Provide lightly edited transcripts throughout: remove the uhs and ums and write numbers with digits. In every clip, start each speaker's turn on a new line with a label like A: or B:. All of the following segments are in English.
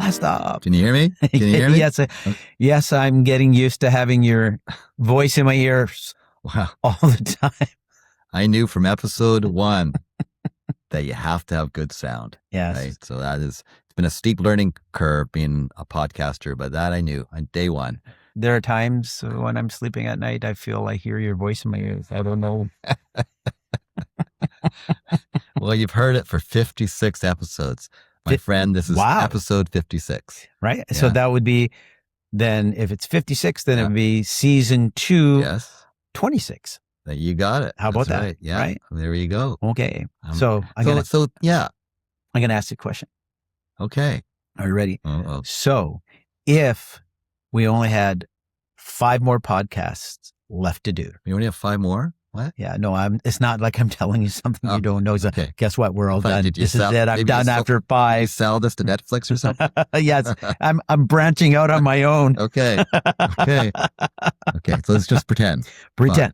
A: blast off.
B: Can you hear me? Can you hear me?
A: Yes, I'm getting used to having your voice in my ears all the time.
B: I knew from episode 1 that you have to have good sound.
A: Yes.
B: Right? So it's been a steep learning curve being a podcaster, but that I knew on day 1.
A: There are times when I'm sleeping at night, I feel I hear your voice in my ears. I don't know.
B: Well, you've heard it for 56 episodes. My friend, this is episode 56.
A: Right? Yeah. So that would be, then if it's 56, then it would be season 2, 26.
B: You got it.
A: How about that?
B: Right. Yeah.
A: Right?
B: There you go.
A: Okay. So I'm going to ask you a question.
B: Okay.
A: Are you ready?
B: Uh-oh.
A: So if we only had 5 more podcasts left to do.
B: We only have 5 more? What?
A: Yeah, no, it's not like I'm telling you something you don't know.
B: Okay.
A: Guess what? We're all done. This is it. I'm done after 5.
B: You sell this to Netflix or something?
A: Yes. I'm branching out on my own.
B: Okay. So let's just pretend.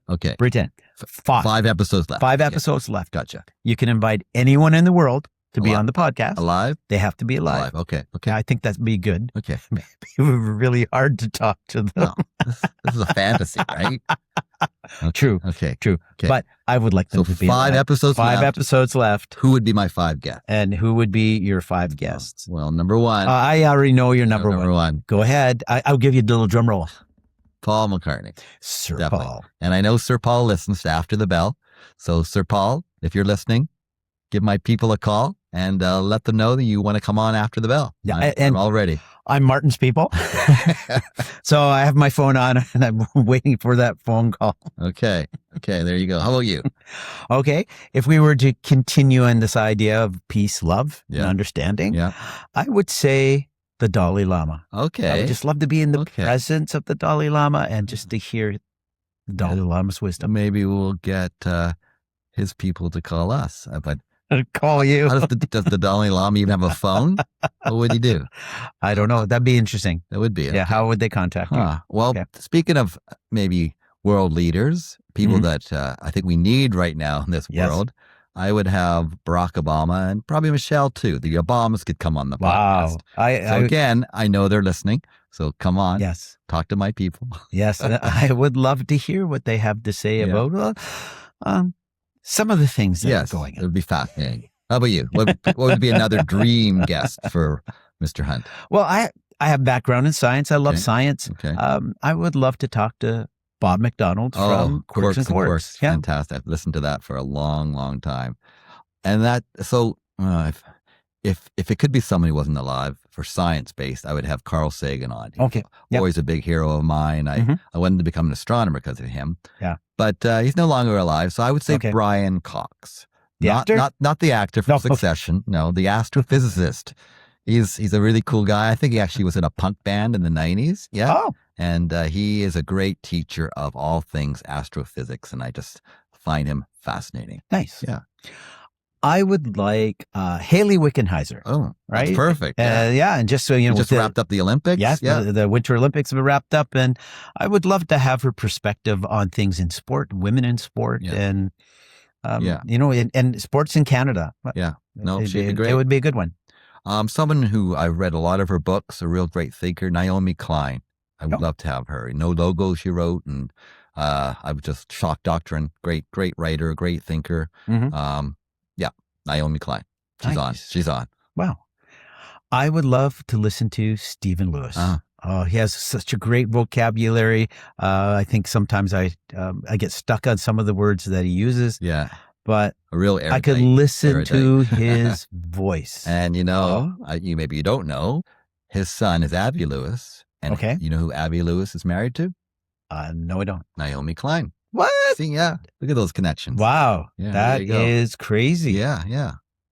B: Okay.
A: Pretend.
B: 5 episodes left.
A: 5 episodes left.
B: Gotcha.
A: You can invite anyone in the world to be on the podcast.
B: Alive?
A: They have to be alive.
B: Okay.
A: I think that'd be good.
B: Okay.
A: Maybe it would be really hard to talk to them.
B: No, this is a fantasy, right? Okay.
A: True.
B: Okay.
A: But I would like them to be
B: 5 episodes left.
A: 5 episodes left.
B: Who would be my 5 guests?
A: And who would be your 5 guests?
B: Well, number 1.
A: I already know your number one.
B: Number 1.
A: Go ahead. I'll give you a little drum roll.
B: Paul McCartney.
A: Sir
B: Definitely.
A: Paul.
B: And I know Sir Paul listens to After the Bell. So Sir Paul, if you're listening, give my people a call and let them know that you want to come on After the Bell.
A: Yeah,
B: I'm all ready.
A: I'm Martin's people. So I have my phone on and I'm waiting for that phone call.
B: Okay. There you go. How about you?
A: Okay. If we were to continue on this idea of peace, love, and understanding, I would say the Dalai Lama.
B: Okay.
A: I would just love to be in the presence of the Dalai Lama and just to hear the Dalai Lama's wisdom.
B: Maybe we'll get his people to call us. But
A: call you.
B: How does the Dalai Lama even have a phone? What would he do?
A: I don't know. That'd be interesting.
B: That would be.
A: Yeah. How would they contact you?
B: Well, speaking of maybe world leaders, people that I think we need right now in this world, I would have Barack Obama and probably Michelle too. The Obamas could come on the podcast. Again, I know they're listening. So come on.
A: Yes.
B: Talk to my people.
A: Yes. I would love to hear what they have to say about some of the things that are going on.
B: It would be fascinating. How about you? What would be another dream guest for Mr. Hunt?
A: Well, I have background in science. I love science.
B: Okay.
A: I would love to talk to Bob McDonald from Quirks and Quarks.
B: Yeah. Fantastic. I've listened to that for a long, long time. And if it could be somebody who wasn't alive for science-based, I would have Carl Sagan on.
A: Okay.
B: Always a big hero of mine. I wanted to become an astronomer because of him.
A: Yeah.
B: But he's no longer alive. So I would say Brian Cox.
A: The actor?
B: Not the actor from Succession. No, the astrophysicist. He's a really cool guy. I think he actually was in a punk band in the 90s. Yeah.
A: Oh.
B: And he is a great teacher of all things astrophysics. And I just find him fascinating.
A: Nice.
B: Yeah.
A: I would like Haley Wickenheiser.
B: Oh,
A: right.
B: That's perfect.
A: And just so you know,
B: just wrapped up the Olympics.
A: Yes, the Winter Olympics have wrapped up, and I would love to have her perspective on things in sport, women in sport, and and sports in Canada.
B: Yeah, she'd be great.
A: It would be a good one.
B: Someone who I've read a lot of her books, a real great thinker, Naomi Klein. I would love to have her. No Logo she wrote, and I was just Shock Doctrine. Great writer, great thinker. Naomi Klein. She's on.
A: Wow. I would love to listen to Stephen Lewis. He has such a great vocabulary. I think sometimes I get stuck on some of the words that he uses.
B: Yeah.
A: But
B: a real
A: I could listen to his voice.
B: And you maybe you don't know, his son is Abby Lewis. And you know who Abby Lewis is married to?
A: No, I don't.
B: Naomi Klein.
A: What?
B: See, yeah. Look at those connections.
A: Wow. Yeah, that is crazy.
B: Yeah.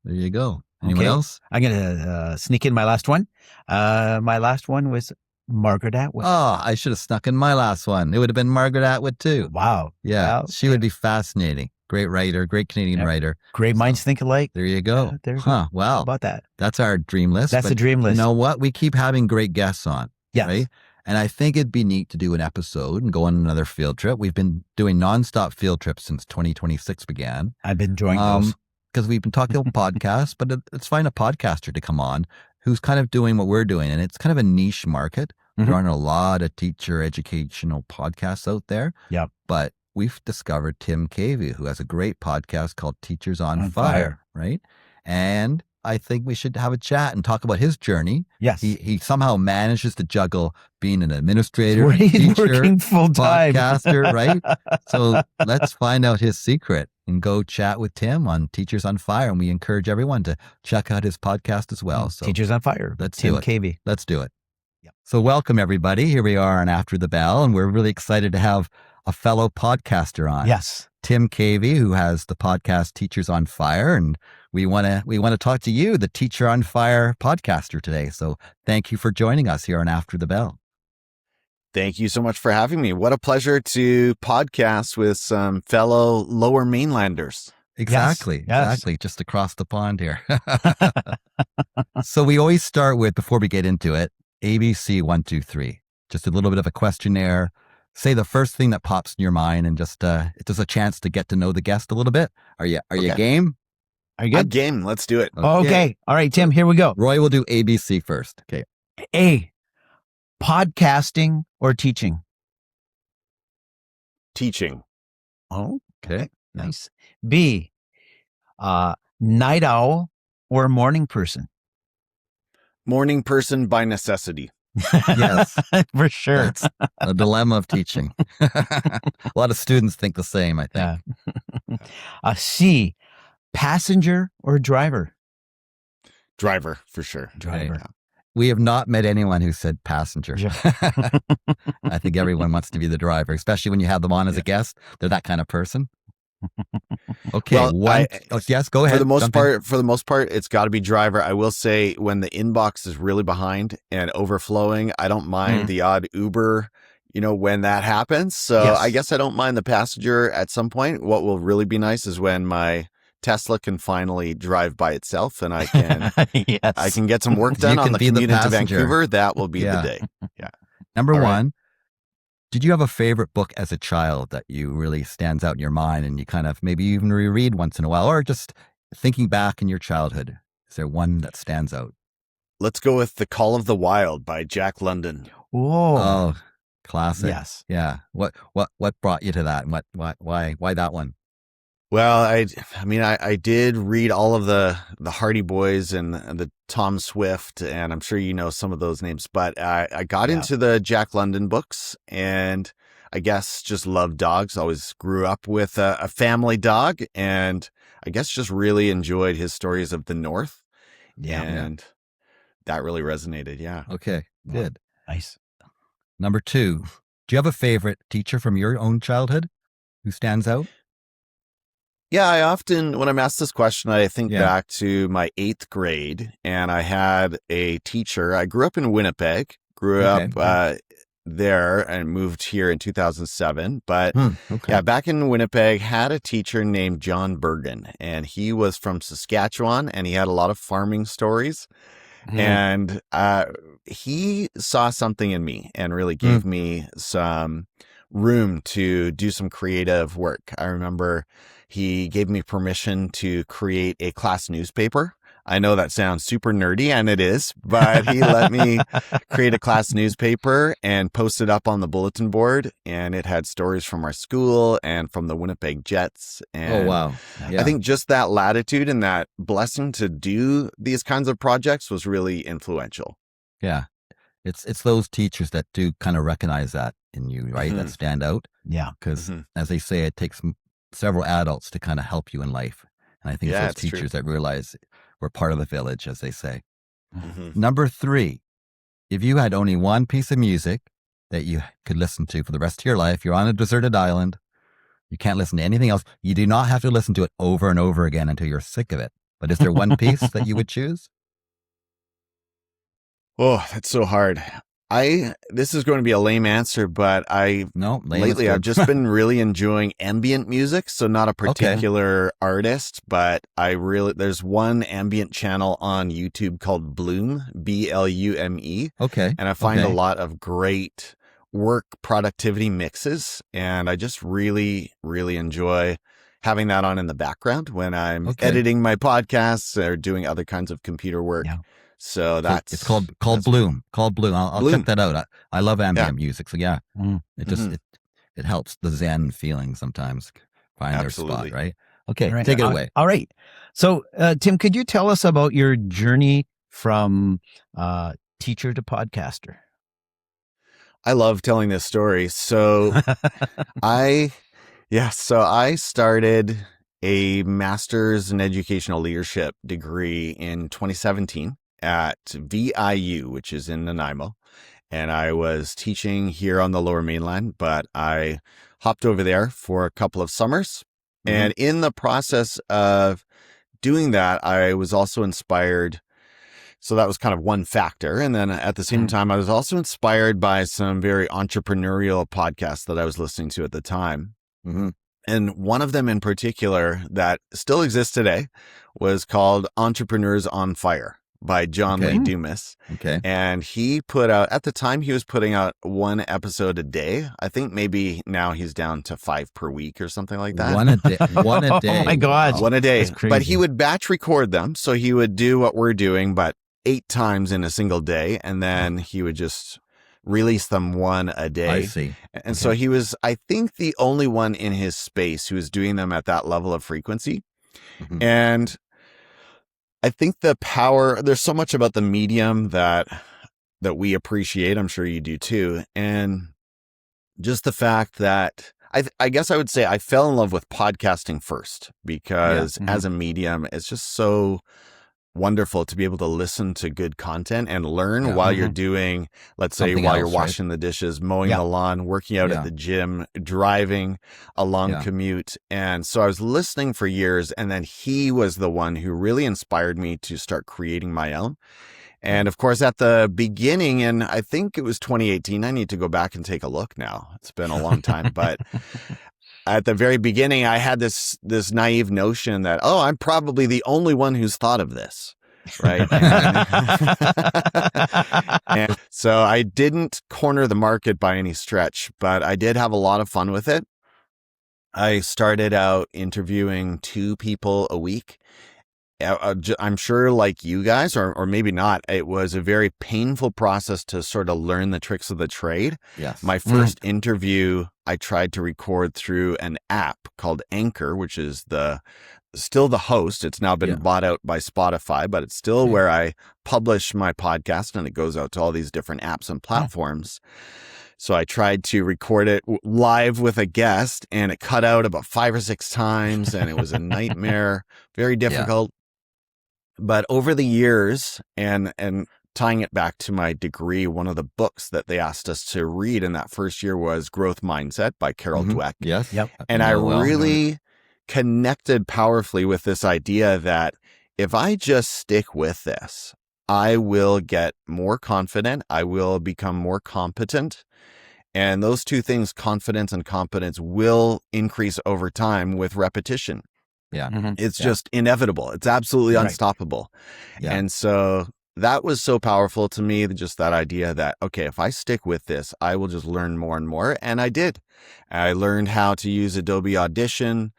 B: There you go. Anyone else?
A: I'm going to sneak in my last one. My last one was Margaret Atwood.
B: Oh, I should have snuck in my last one. It would have been Margaret Atwood too.
A: Wow.
B: Yeah. She would be fascinating. Great writer, great Canadian writer.
A: Great minds think alike.
B: There you go. Wow.
A: How about that?
B: That's our dream list.
A: That's a dream list.
B: You know what? We keep having great guests on.
A: Yeah.
B: Right? And I think it'd be neat to do an episode and go on another field trip. We've been doing nonstop field trips since 2026 began.
A: I've been enjoying those.
B: Because we've been talking about podcasts, but let's find a podcaster to come on who's kind of doing what we're doing. And it's kind of a niche market. There aren't a lot of teacher educational podcasts out there.
A: Yeah.
B: But we've discovered Tim Cavey, who has a great podcast called Teachers on Fire, right? And I think we should have a chat and talk about his journey.
A: Yes.
B: He somehow manages to juggle being an administrator,
A: He's
B: teacher,
A: working full-time.
B: podcaster, right? So let's find out his secret and go chat with Tim on Teachers on Fire. And we encourage everyone to check out his podcast as well. So
A: Teachers on Fire.
B: Tim
A: Cavey.
B: Let's do it.
A: Yep.
B: So welcome, everybody. Here we are on After the Bell, and we're really excited to have a fellow podcaster on.
A: Yes.
B: Tim Cavey, who has the podcast Teachers on Fire. And we want to talk to you, the Teacher on Fire podcaster today. So thank you for joining us here on After the Bell.
C: Thank you so much for having me. What a pleasure to podcast with some fellow Lower Mainlanders.
B: Exactly.
A: Yes.
B: Exactly. Just across the pond here. So we always start with, before we get into it, ABC 1, 2, 3. Just a little bit of a questionnaire. Say the first thing that pops in your mind, and just it's a chance to get to know the guest a little bit. Are you game?
A: Are you good?
C: I'm game. Let's do it.
A: Okay. All right, Tim, here we go.
B: Roy will do ABC first. Okay.
A: A, podcasting or teaching?
C: Teaching.
A: Oh,
B: Okay.
A: nice. B, night owl or morning person?
C: Morning person by necessity.
B: Yes.
A: For sure.
B: That's a dilemma of teaching. A lot of students think the same, I think.
A: Yeah. C, passenger or driver?
C: Driver, for sure.
A: Driver.
C: Yeah.
B: We have not met anyone who said passenger. I think everyone wants to be the driver, especially when you have them on as a guest. They're that kind of person. Okay.
C: Well,
B: yes, go ahead.
C: For the most part, it's got to be driver. I will say, when the inbox is really behind and overflowing, I don't mind the odd Uber, when that happens. So
A: Yes.
C: I guess I don't mind the passenger at some point. What will really be nice is when my Tesla can finally drive by itself and I can
A: Yes.
C: I can get some work done
B: You
C: on
B: can
C: the
B: be the
C: commute into
B: passenger.
C: Vancouver. That will be
B: Yeah.
C: the day. Yeah.
B: Number
C: All right.
B: one, did you have a favorite book as a child that you really stands out in your mind and you kind of maybe even reread once in a while, or just thinking back in your childhood? Is there one that stands out?
C: Let's go with The Call of the Wild by Jack London.
A: Whoa.
B: Oh, classic.
A: Yes.
B: Yeah. What brought you to that, and why that one?
C: Well, I did read all of the Hardy Boys and the Tom Swift, and I'm sure you know some of those names, but I got into the Jack London books, and I guess just loved dogs. Always grew up with a family dog, and I guess just really enjoyed his stories of the North.
A: Yeah.
C: And that really resonated. Yeah.
B: Okay, good.
A: Nice.
B: Number two, do you have a favorite teacher from your own childhood who stands out?
C: Yeah, I often, when I'm asked this question, I think
B: Yeah.
C: back to my 8th grade, and I had a teacher. I grew up in Winnipeg,
B: Okay.
C: there and moved here in 2007. But
B: Okay.
C: yeah, back in Winnipeg, had a teacher named John Bergen, and he was from Saskatchewan, and he had a lot of farming stories. And he saw something in me and really gave me some room to do some creative work. I remember he gave me permission to create a class newspaper. I know that sounds super nerdy, and it is, but he let me create a class newspaper and post it up on the bulletin board. And it had stories from our school and from the Winnipeg Jets. And
B: Oh, wow. Yeah.
C: I think just that latitude and that blessing to do these kinds of projects was really influential.
B: Yeah. It's those teachers that do kind of recognize that in you, right? That stand out.
A: Yeah.
B: Because as they say, it takes several adults to kind of help you in life. And I think
C: Yeah,
B: it's those
C: it's true.
B: teachers that realize we're part of the village, as they say.
C: Mhm.
B: Number three, if you had only one piece of music that you could listen to for the rest of your life, you're on a deserted island, you can't listen to anything else. You do not have to listen to it over and over again until you're sick of it. But is there one piece that you would choose?
C: Oh, that's so hard. This is going to be a lame answer, but
B: No, lame is
C: lately
B: good.
C: I've just been really enjoying ambient music. So not a particular artist, but there's one ambient channel on YouTube called Bloom, Blume.
B: Okay.
C: And I find
B: Okay.
C: a lot of great work productivity mixes. And I just really, really enjoy having that on in the background when I'm
B: Okay.
C: editing my podcasts or doing other kinds of computer work.
A: Yeah.
C: So
B: it's called Bloom. Called Bloom. I'll check that out. I love ambient music. So yeah, it just it helps the Zen feeling sometimes find
C: Absolutely.
B: their spot, right? Okay, take it away.
A: All right. So Tim, could you tell us about your journey from teacher to podcaster?
C: I love telling this story. So I started a master's in educational leadership degree in 2017 at VIU, which is in Nanaimo. And I was teaching here on the Lower Mainland, but I hopped over there for a couple of summers. And in the process of doing that, I was also inspired. So that was kind of one factor. And then at the same time, I was also inspired by some very entrepreneurial podcasts that I was listening to at the time. And one of them in particular that still exists today was called Entrepreneurs on Fire by John Lee Dumas. And he put out, at the time, he was putting out one episode a day. I think maybe now he's down to 5 per week or something like that.
B: One a day.
A: Oh my God.
C: One a day. But he would batch record them. So he would do what we're doing, but 8 times in a single day. And then he would just release them one a day.
B: I see.
C: And so he was, I think, the only one in his space who was doing them at that level of frequency. And I think the power, there's so much about the medium that we appreciate. I'm sure you do too. And just the fact that I guess I would say I fell in love with podcasting first because as a medium, it's just so wonderful to be able to listen to good content and learn while you're doing, let's say, while you're washing the dishes, mowing the lawn, working out at the gym, driving a long commute. And so I was listening for years, and then he was the one who really inspired me to start creating my own. And of course, at the beginning, and I think it was 2018, I need to go back and take a look now. It's been a long time, but at the very beginning, I had this naive notion that, I'm probably the only one who's thought of this, right? And so I didn't corner the market by any stretch, but I did have a lot of fun with it. I started out interviewing 2 people a week. I'm sure like you guys, or maybe not, it was a very painful process to sort of learn the tricks of the trade.
B: Yes.
C: My first interview, I tried to record through an app called Anchor, which is still the host. It's now been bought out by Spotify, but it's still where I publish my podcast, and it goes out to all these different apps and platforms. So I tried to record it live with a guest, and it cut out about 5 or 6 times, and it was a nightmare, very difficult. But over the years, and tying it back to my degree, one of the books that they asked us to read in that first year was Growth Mindset by Carol Dweck.
B: Yes. Yep.
C: And I really connected powerfully with this idea that if I just stick with this, I will get more confident. I will become more competent. And those 2 things, confidence and competence, will increase over time with repetition. It's just inevitable. It's absolutely unstoppable. And so that was so powerful to me, just that idea that, okay, if I stick with this, I will just learn more and more. And I did. I learned how to use Adobe Audition.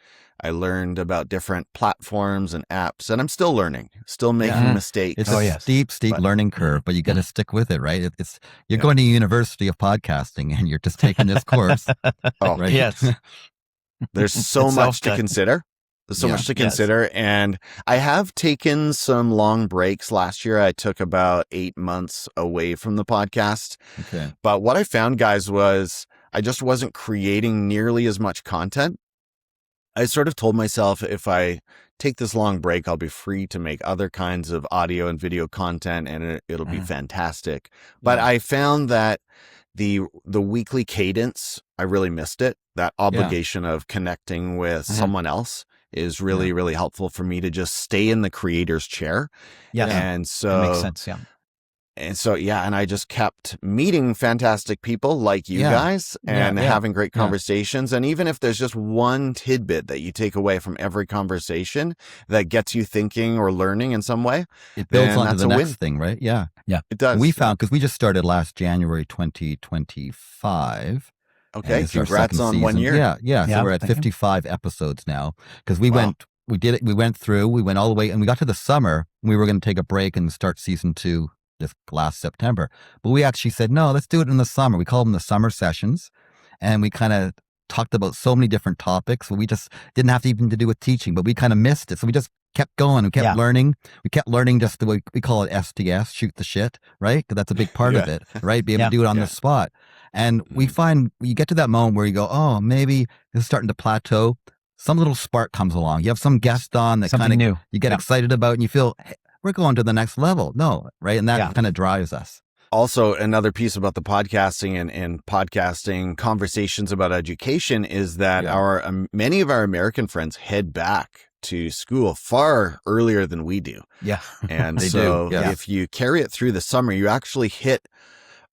C: I learned about different platforms and apps, and I'm still learning, still making mistakes.
B: It's a steep learning curve, but you got to stick with it, right? You're going to University of Podcasting, and you're just taking this course. Right?
A: Yes.
C: There's so much to consider. There's so much to consider. And I have taken some long breaks. Last year, I took about 8 months away from the podcast. But what I found, guys, was I just wasn't creating nearly as much content. I sort of told myself, if I take this long break, I'll be free to make other kinds of audio and video content, and it'll be fantastic. But I found that the weekly cadence, I really missed it. That obligation of connecting with someone else is really, really helpful for me to just stay in the creator's chair. And so
A: that makes sense.
C: And I just kept meeting fantastic people like you guys and having great conversations. And even if there's just one tidbit that you take away from every conversation that gets you thinking or learning in some way,
B: it builds onto the next thing, right? Yeah.
C: It does.
B: We found, because we just started last January 2025.
C: Okay, congrats on 1 year.
B: So we're at 55 episodes now, because we went through, we went all the way, and we got to the summer, we were going to take a break and start season 2 this last September. But we actually said, no, let's do it in the summer. We call them the summer sessions. And we kind of talked about so many different topics. We just didn't have to even to do with teaching, but we kind of missed it. So we just kept going. We kept learning. We kept learning just the way we call it STS, shoot the shit, right? Because that's a big part of it, right? Be able to do it on the spot. And we find you get to that moment where you go, oh, maybe this is starting to plateau. Some little spark comes along. You have some guest on that kind of new you get excited about, and you feel, hey, we're going to the next level. No, right? And that kind of drives us.
C: Also, another piece about the podcasting and podcasting conversations about education is that many of our American friends head back to school far earlier than we do.
A: Yeah.
C: And so if you carry it through the summer, you actually hit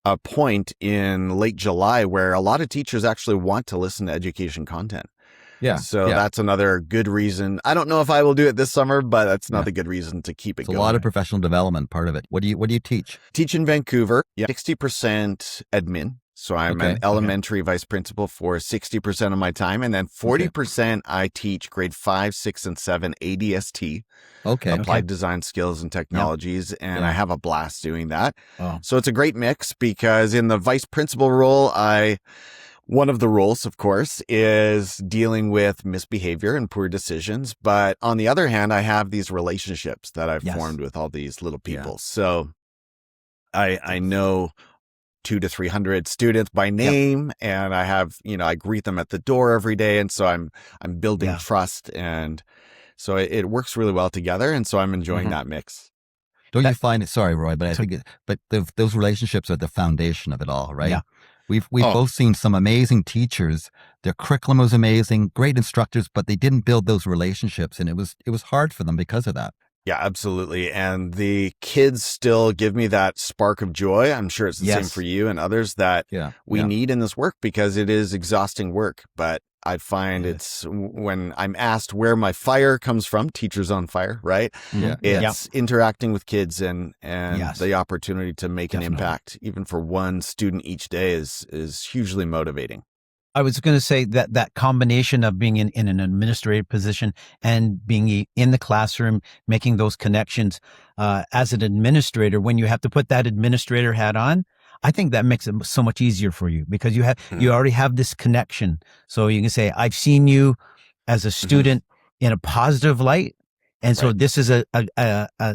C: a point in late July where a lot of teachers actually want to listen to education content.
B: Yeah.
C: So that's another good reason. I don't know if I will do it this summer, but that's another good reason to keep it going.
B: A lot of professional development part of it. What do you teach?
C: Teach in Vancouver. 60% admin. So I'm an elementary vice principal for 60% of my time. And then 40% I teach grade 5, 6, and 7 ADST. Applied Design Skills and Technologies. And I have a blast doing that. So it's a great mix because in the vice principal role, one of the roles, of course, is dealing with misbehavior and poor decisions. But on the other hand, I have these relationships that I've formed with all these little people. So I know 200 to 300 students by name, and I have, I greet them at the door every day. And so I'm building trust. And so it works really well together. And so I'm enjoying that mix.
B: Don't you find it? Sorry, Roy, but I think those relationships are the foundation of it all, right? Yeah. We've both seen some amazing teachers. Their curriculum was amazing, great instructors, but they didn't build those relationships, and it was hard for them because of that.
C: Yeah, absolutely. And the kids still give me that spark of joy. I'm sure it's the same for you and others that we need in this work because it is exhausting work. But I find it's when I'm asked where my fire comes from, Teachers on Fire, right? It's interacting with kids and the opportunity to make an impact, even for one student each day is hugely motivating.
A: I was going to say that combination of being in an administrative position and being in the classroom, making those connections as an administrator, when you have to put that administrator hat on, I think that makes it so much easier for you because you already have this connection. So you can say, I've seen you as a student in a positive light. And so this is a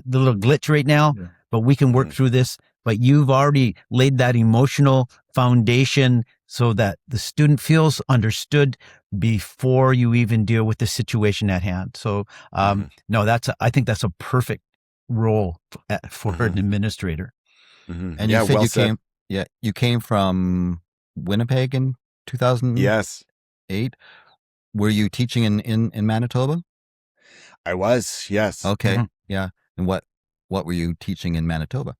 A: little glitch right now, but we can work through this. But you've already laid that emotional foundation so that the student feels understood before you even deal with the situation at hand. So, I think that's a perfect role for an administrator.
B: And you said you came from Winnipeg in 2008.
C: Yes.
B: Were you teaching in Manitoba?
C: I was, yes.
B: Okay. Yeah. And what were you teaching in Manitoba?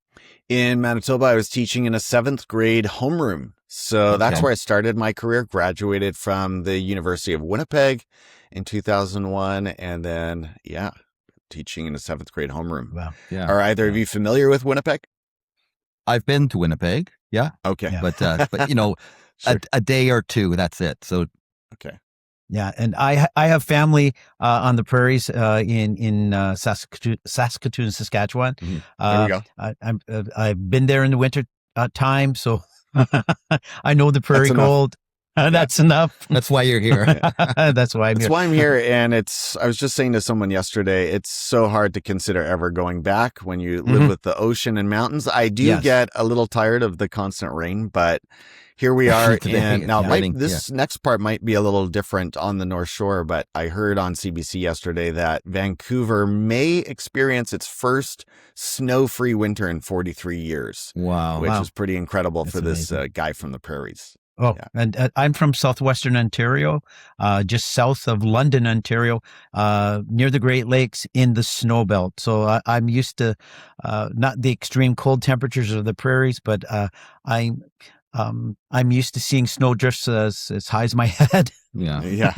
C: In Manitoba, I was teaching in a 7th grade homeroom. So that's where I started my career, graduated from the University of Winnipeg in 2001. And then, teaching in a 7th grade homeroom.
A: Wow.
C: Yeah. Are either of you familiar with Winnipeg?
B: I've been to Winnipeg. Yeah.
C: Okay.
B: Yeah. But sure. a day or two, that's it. So,
C: okay.
A: Yeah, and I have family on the prairies in Saskatoon, Saskatchewan.
C: There we go.
A: I've been there in the winter time, so I know the prairie cold. That's enough.
B: That's why you're here.
A: That's why I'm
C: here. And I was just saying to someone yesterday, it's so hard to consider ever going back when you live with the ocean and mountains. I do get a little tired of the constant rain, but here we are. And now this next part might be a little different on the North Shore, but I heard on CBC yesterday that Vancouver may experience its first snow-free winter in 43 years.
B: Wow.
C: Which is pretty incredible for this guy from the prairies.
A: Oh, and I'm from southwestern Ontario, just south of London, Ontario, near the Great Lakes in the snow belt. So I'm used to not the extreme cold temperatures of the prairies, but I'm used to seeing snowdrifts as high as my head.
C: Yeah.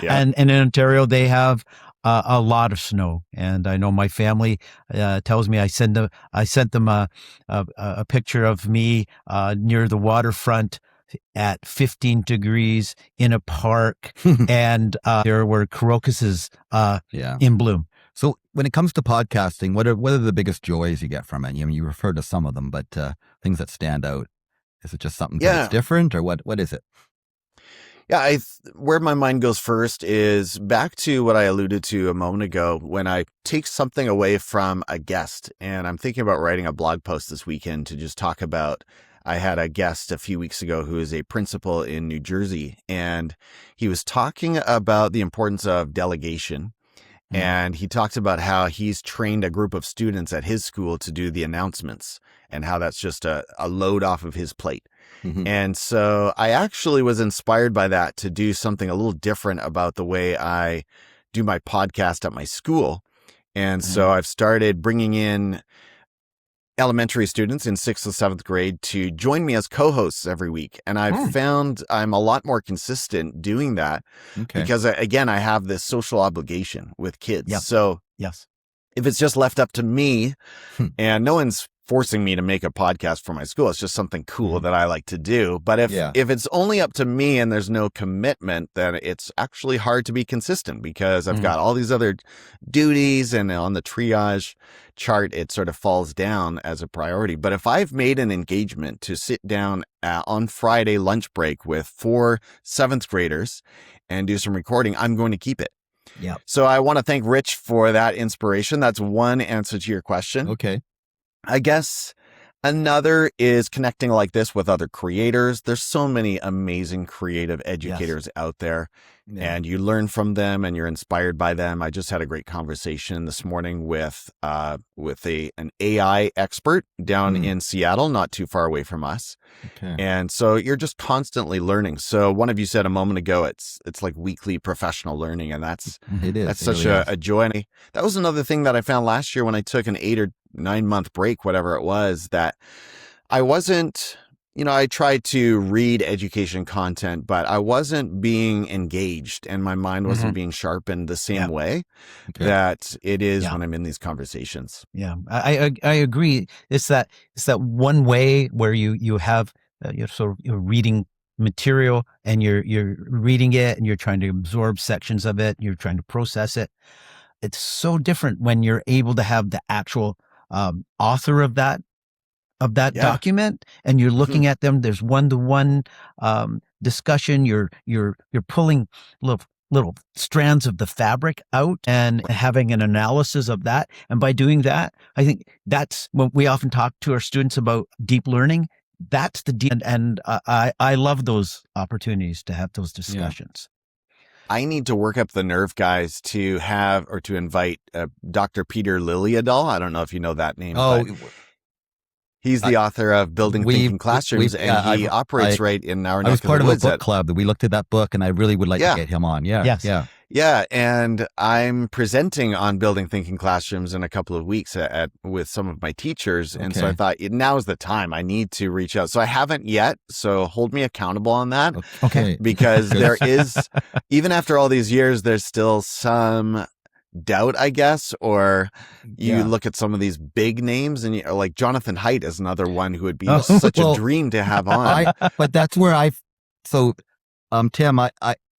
A: And in Ontario, they have a lot of snow, and I know my family tells me I sent them a picture of me near the waterfront at 15 degrees in a park, and there were crocuses in bloom.
B: So when it comes to podcasting, what are the biggest joys you get from it? You refer to some of them, but things that stand out. Is it just something that's different, or what is it?
C: Yeah, where my mind goes first is back to what I alluded to a moment ago when I take something away from a guest. And I'm thinking about writing a blog post this weekend to just talk about, I had a guest a few weeks ago who is a principal in New Jersey, and he was talking about the importance of delegation. And he talked about how he's trained a group of students at his school to do the announcements and how that's just a load off of his plate. Mm-hmm. And so I actually was inspired by that to do something a little different about the way I do my podcast at my school. And so I've started bringing in elementary students in 6th and 7th grade to join me as co-hosts every week. And I've found I'm a lot more consistent doing that because, again, I have this social obligation with kids. Yep. So if it's just left up to me and no one's forcing me to make a podcast for my school, it's just something cool that I like to do. But if it's only up to me and there's no commitment, then it's actually hard to be consistent because I've got all these other duties, and on the triage chart, it sort of falls down as a priority. But if I've made an engagement to sit down on Friday lunch break with 4 7th graders and do some recording, I'm going to keep it. Yeah. So I want to thank Rich for that inspiration. That's one answer to your question.
B: Okay.
C: I guess another is connecting like this with other creators. There's so many amazing creative educators out there, and you learn from them and you're inspired by them. I just had a great conversation this morning with an AI expert down in Seattle, not too far away from us. Okay. And so you're just constantly learning. So one of you said a moment ago, it's like weekly professional learning, and that's such a joy. And that was another thing that I found last year when I took an 8 or 9 month break, whatever it was, that I wasn't, I tried to read education content, but I wasn't being engaged and my mind wasn't being sharpened the same way that it is when I'm in these conversations.
A: Yeah, I agree. It's that one way where you have you're reading material and you're reading it and you're trying to absorb sections of it. You're trying to process it. It's so different when you're able to have the actual author of that document, and you're looking at them. There's one-to-one discussion. You're pulling little strands of the fabric out and having an analysis of that. And by doing that, I think that's when we often talk to our students about deep learning. That's the deep, and I love those opportunities to have those discussions.
C: I need to work up the nerve, guys, to have or to invite Dr. Peter Liljedahl. I don't know if you know that name.
B: Oh,
C: he's the author of Building Thinking Classrooms, and he operates right in our neck of the woods.
B: I was part of a book club that we looked at that book, and I really would like to get him on.
C: Yeah, and I'm presenting on Building Thinking Classrooms in a couple of weeks with some of my teachers, and so I thought now is the time. I need to reach out. So I haven't yet, so hold me accountable on that.
B: Okay.
C: Because there is, even after all these years, there's still some doubt, I guess, or you look at some of these big names and like Jonathan Haidt is another one who would be such a dream to have on.
B: But that's where Tim,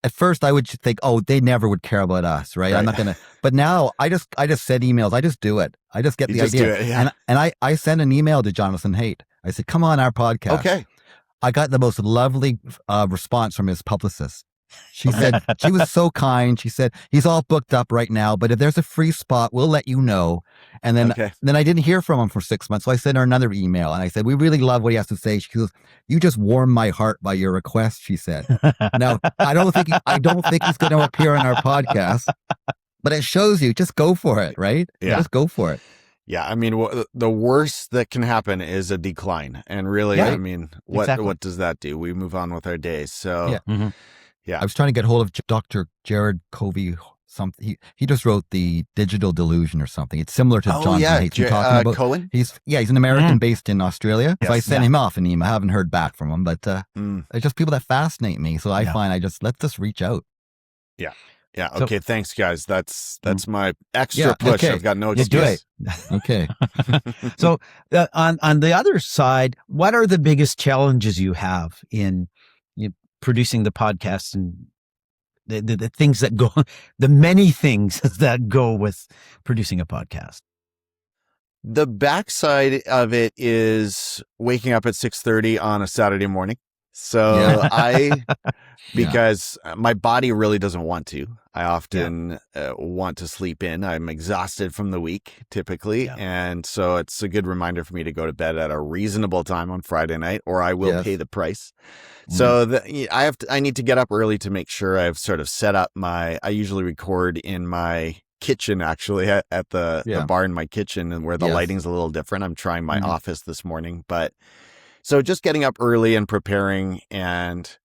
B: at first I would think, they never would care about us, right? I'm not going to, but now I just send emails. I just do it. I just get the idea.
C: Do it,
B: And I sent an email to Jonathan Haidt. I said, come on our podcast.
C: Okay.
B: I got the most lovely response from his publicist. She said, she was so kind. She said, he's all booked up right now, but if there's a free spot, we'll let you know. And then I didn't hear from him for 6 months. So I sent her another email and I said, we really love what he has to say. She goes, you just warmed my heart by your request, she said. Now, I don't think he's going to appear on our podcast, but it shows you, just go for it, right?
C: Yeah.
B: Just go for it.
C: Yeah, I mean, the worst that can happen is a decline. And really, I mean, what does that do? We move on with our days. So, yeah.
B: I was trying to get hold of Dr. Jared Covey. Something he just wrote The Digital Delusion or something. It's similar to Jonathan Haidt you're talking about.
C: Cohen?
B: He's an American based in Australia. Yes, so I sent him off an email. I haven't heard back from him, but it's just people that fascinate me. So I find let's just reach out.
C: Yeah. Yeah. Okay. So, thanks, guys. That's my extra push.
B: Okay.
C: I've got no excuse.
B: Okay.
A: So on the other side, what are the biggest challenges you have in producing the podcast and the things that go, the many things that go with producing a podcast?
C: The backside of it is waking up at 6:30 on a Saturday morning. So because my body really doesn't want to. I often want to sleep in. I'm exhausted from the week typically. Yeah. And so it's a good reminder for me to go to bed at a reasonable time on Friday night, or I will pay the price. So I need to get up early to make sure I've sort of set up I usually record in my kitchen, actually, at the bar in my kitchen, and where the lighting's a little different. I'm trying my office this morning, but so just getting up early and preparing, and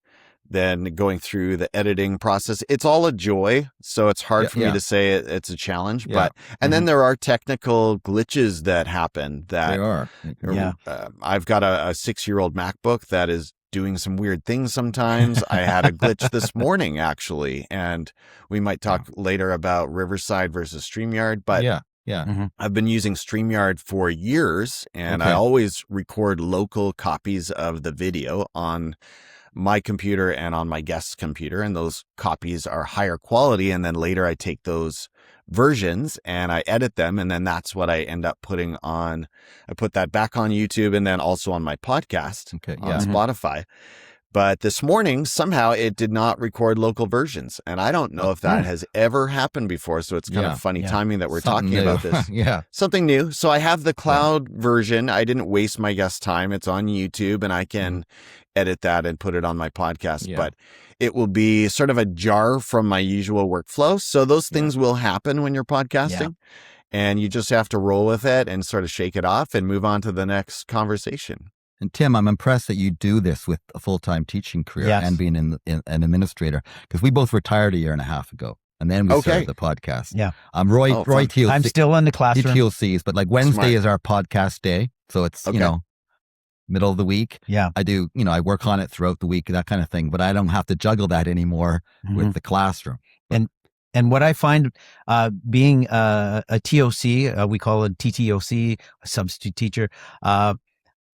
C: then going through the editing process. It's all a joy, so it's hard for me to say it's a challenge. But then there are technical glitches that happen. I've got a 6-year-old MacBook that is doing some weird things sometimes. I had a glitch this morning, actually, and we might talk later about Riverside versus StreamYard. But I've been using StreamYard for years, and I always record local copies of the video on my computer and on my guest's computer, and those copies are higher quality, and then later I take those versions and I edit them, and then that's what I end up putting on. I put that back on YouTube and then also on my podcast on Spotify. But this morning, somehow it did not record local versions. And I don't know if that has ever happened before. So it's kind of funny timing that we're talking about this. Something new. So I have the cloud version. I didn't waste my guest time. It's on YouTube, and I can edit that and put it on my podcast. But it will be sort of a jar from my usual workflow. So those things will happen when you're podcasting. And you just have to roll with it and sort of shake it off and move on to the next conversation.
B: And Tim, I'm impressed that you do this with a full-time teaching career and being an administrator, because we both retired a year and a half ago, and then we started the podcast. Roy TLC.
A: I'm still in the classroom.
B: He TLCs, but like Wednesday is our podcast day, so it's middle of the week. I do, I work on it throughout the week, that kind of thing, but I don't have to juggle that anymore with the classroom.
A: And what I find being a TOC, we call it TTOC, a substitute teacher,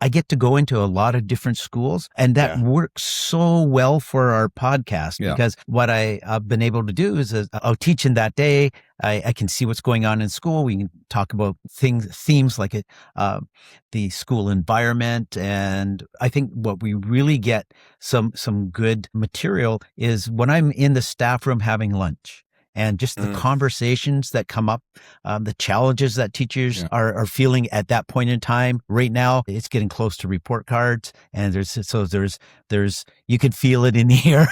A: I get to go into a lot of different schools, and that works so well for our podcast because what I've been able to do is I'll teach in that day. I can see what's going on in school. We can talk about themes like the school environment. And I think what we really get some good material is when I'm in the staff room having lunch. And just the conversations that come up, the challenges that teachers are feeling at that point in time. Right now, it's getting close to report cards, and there's you can feel it in the air.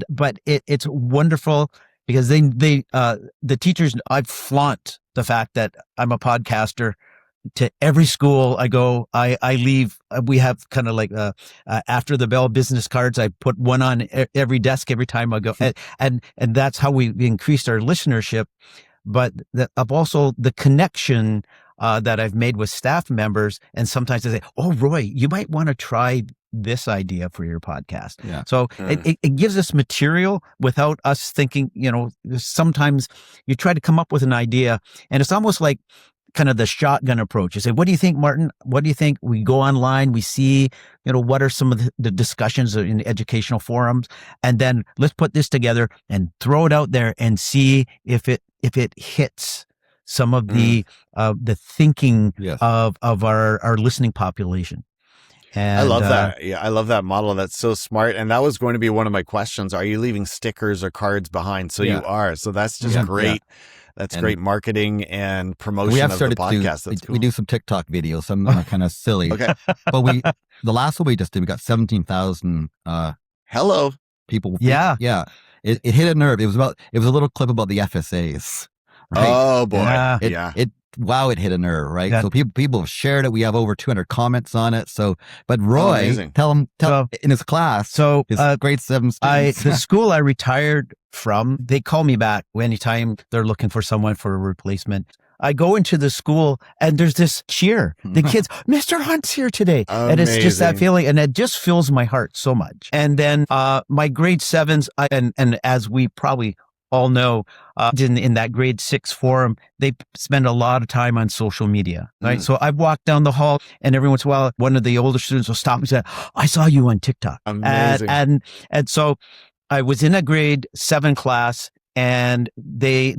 A: But it's wonderful because the teachers, I flaunt the fact that I'm a podcaster. To every school I go, I leave. We have kind of like after the bell business cards. I put one on every desk every time I go, and that's how we increased our listenership. But of also the connection that I've made with staff members, and sometimes they say, "Oh, Roy, you might want to try this idea for your podcast." So it gives us material without us thinking. Sometimes you try to come up with an idea, and it's almost like kind of the shotgun approach. You say, "What do you think, Martin? What do you think?" We go online, we see, what are some of the discussions in educational forums, and then let's put this together and throw it out there and see if it hits some of the thinking of our listening population. And
C: I love that. I love that model. That's so smart. And that was going to be one of my questions. Are you leaving stickers or cards behind? So you are. So that's just great. That's great marketing and promotion of the podcast. That's cool.
B: We do some TikTok videos. Some kind of silly. But the last one we just did, we got 17,000 people. It hit a nerve. It was a little clip about the FSAs. Right?
C: Oh boy.
B: It hit a nerve, right? So people have shared it. We have over 200 comments on it. So, but Roy, tell him in his class. So his grade 7 students.
A: The school I retired from, they call me back anytime they're looking for someone for a replacement. I go into the school and there's this cheer. The kids, Mr. Hunt's here today. Amazing. And it's just that feeling. And it just fills my heart so much. And then my grade 7s, and as we probably all know, in that grade 6 forum, they spend a lot of time on social media, right? So I've walked down the hall, and every once in a while, one of the older students will stop and say, "I saw you on TikTok."
C: Amazing.
A: And so I was in a grade 7 class, and they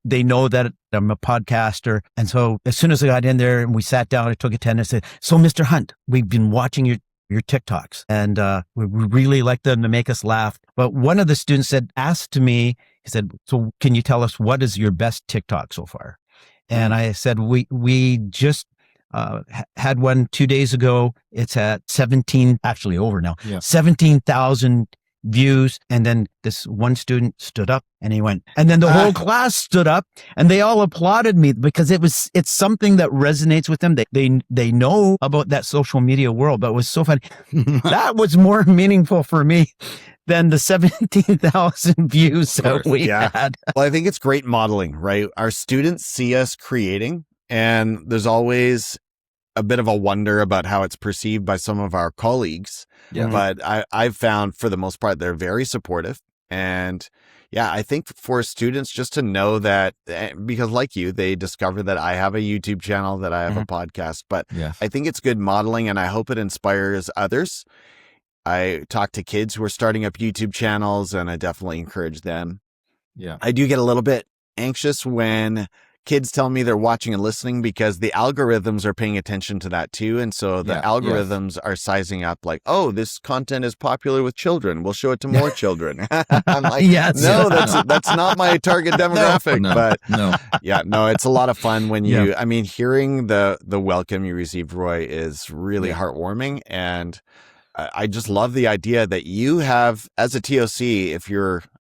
A: know that I'm a podcaster. And so as soon as I got in there and we sat down, I took attendance. I said, "So, Mr. Hunt, we've been watching your TikToks, and we really like them to make us laugh." But one of the students asked to me, he said, "So can you tell us what is your best TikTok so far?" And I said, we just had one 2 days ago. It's at 17, actually over now, 17,000 views. And then this one student stood up and he went, and then the whole class stood up and they all applauded me because it's something that resonates with them. They know about that social media world, but it was so funny. That was more meaningful for me than the 17,000 views that we had.
C: Well, I think it's great modeling, right? Our students see us creating, and there's always a bit of a wonder about how it's perceived by some of our colleagues. Yeah. But I've found for the most part, they're very supportive. And yeah, I think for students just to know that, because like you, they discover that I have a YouTube channel, that I have a podcast, but I think it's good modeling, and I hope it inspires others. I talk to kids who are starting up YouTube channels, and I definitely encourage them. Yeah. I do get a little bit anxious when kids tell me they're watching and listening, because the algorithms are paying attention to that too. And so the algorithms are sizing up like, oh, this content is popular with children, we'll show it to more children. I'm like, no, that's not my target demographic. It's a lot of fun when you, I mean, hearing the welcome you received, Roy, is really heartwarming. And I just love the idea that you have, as a TOC,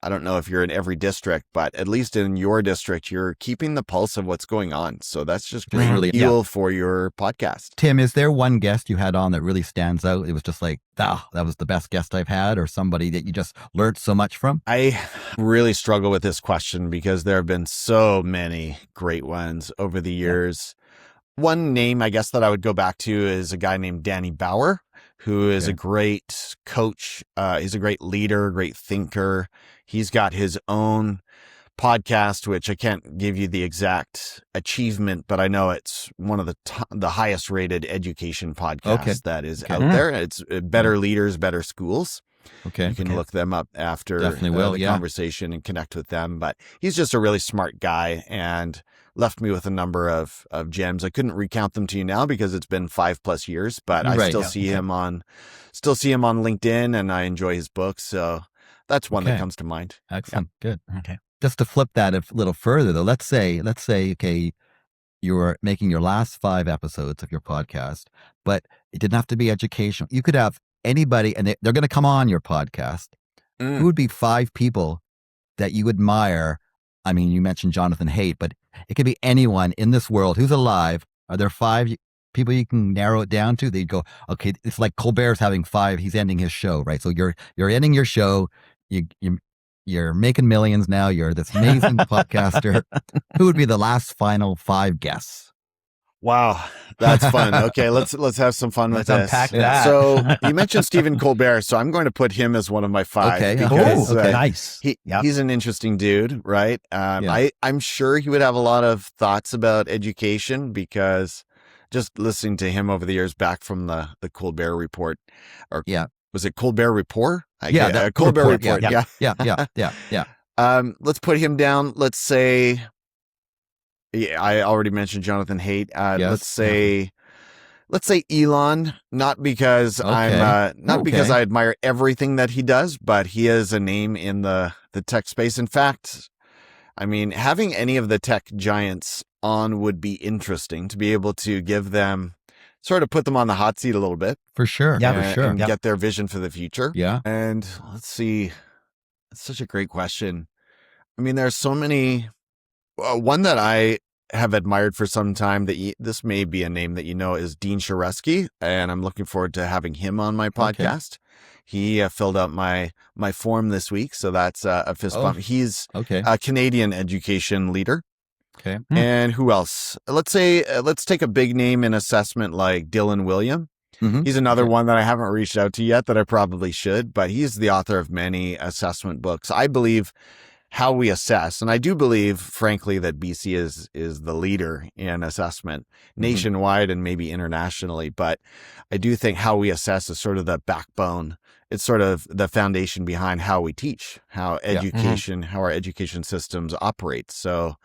C: I don't know if you're in every district, but at least in your district, you're keeping the pulse of what's going on. So that's just great fuel for your podcast.
B: Tim, is there one guest you had on that really stands out? It was just like, that was the best guest I've had, or somebody that you just learned so much from?
C: I really struggle with this question because there have been so many great ones over the years. One name, I guess, that I would go back to is a guy named Danny Bauer, who is a great coach. He's a great leader, great thinker. He's got his own podcast, which I can't give you the exact achievement, but I know it's one of the highest rated education podcasts that is out there. It's Better Leaders, Better Schools. You can look them up after the conversation and connect with them. But he's just a really smart guy and left me with a number of gems. I couldn't recount them to you now because it's been 5+ years, but I still see him on LinkedIn, and I enjoy his books. So that's one that comes to mind.
B: Excellent. Good. Okay. Just to flip that a little further though, let's say, okay, you're making your last 5 episodes of your podcast, but it didn't have to be educational. You could have anybody, and they're going to come on your podcast. Who would be 5 people that you admire? I mean, you mentioned Jonathan Haidt, but it could be anyone in this world who's alive. Are there 5 people you can narrow it down to? They'd go, okay, it's like Colbert's having 5. He's ending his show, right? So you're ending your show. You're making millions now. You're this amazing podcaster. Who would be the last final 5 guests?
C: Wow, that's fun. Okay, let's have some fun with this.
A: Unpack that.
C: So you mentioned Stephen Colbert, so I'm going to put him as one of my 5.
B: Okay,
C: because,
A: nice.
C: He's an interesting dude, right? I'm sure he would have a lot of thoughts about education, because just listening to him over the years, back from the Colbert Report, was it Colbert Report? Colbert Report.
B: Yeah.
C: Let's put him down. Let's say. Yeah, I already mentioned Jonathan Haidt. Let's say Elon, not because because I admire everything that he does, but he is a name in the tech space. In fact, I mean, having any of the tech giants on would be interesting, to be able to give them, sort of put them on the hot seat a little bit.
B: For sure.
C: And get their vision for the future.
B: Yeah.
C: And let's see. It's such a great question. I mean, there's so many. One that I have admired for some time, this may be a name that you know, is Dean Sharesky, and I'm looking forward to having him on my podcast. He filled out my form this week, so that's a fist bump. He's a Canadian education leader.
B: Okay.
C: And who else? Let's take a big name in assessment like Dylan William. He's another one that I haven't reached out to yet that I probably should, but he's the author of many assessment books. I believe how we assess, and I do believe, frankly, that BC is the leader in assessment nationwide and maybe internationally, but I do think how we assess is sort of the backbone it's sort of the foundation behind how we teach, how how our education systems operate. So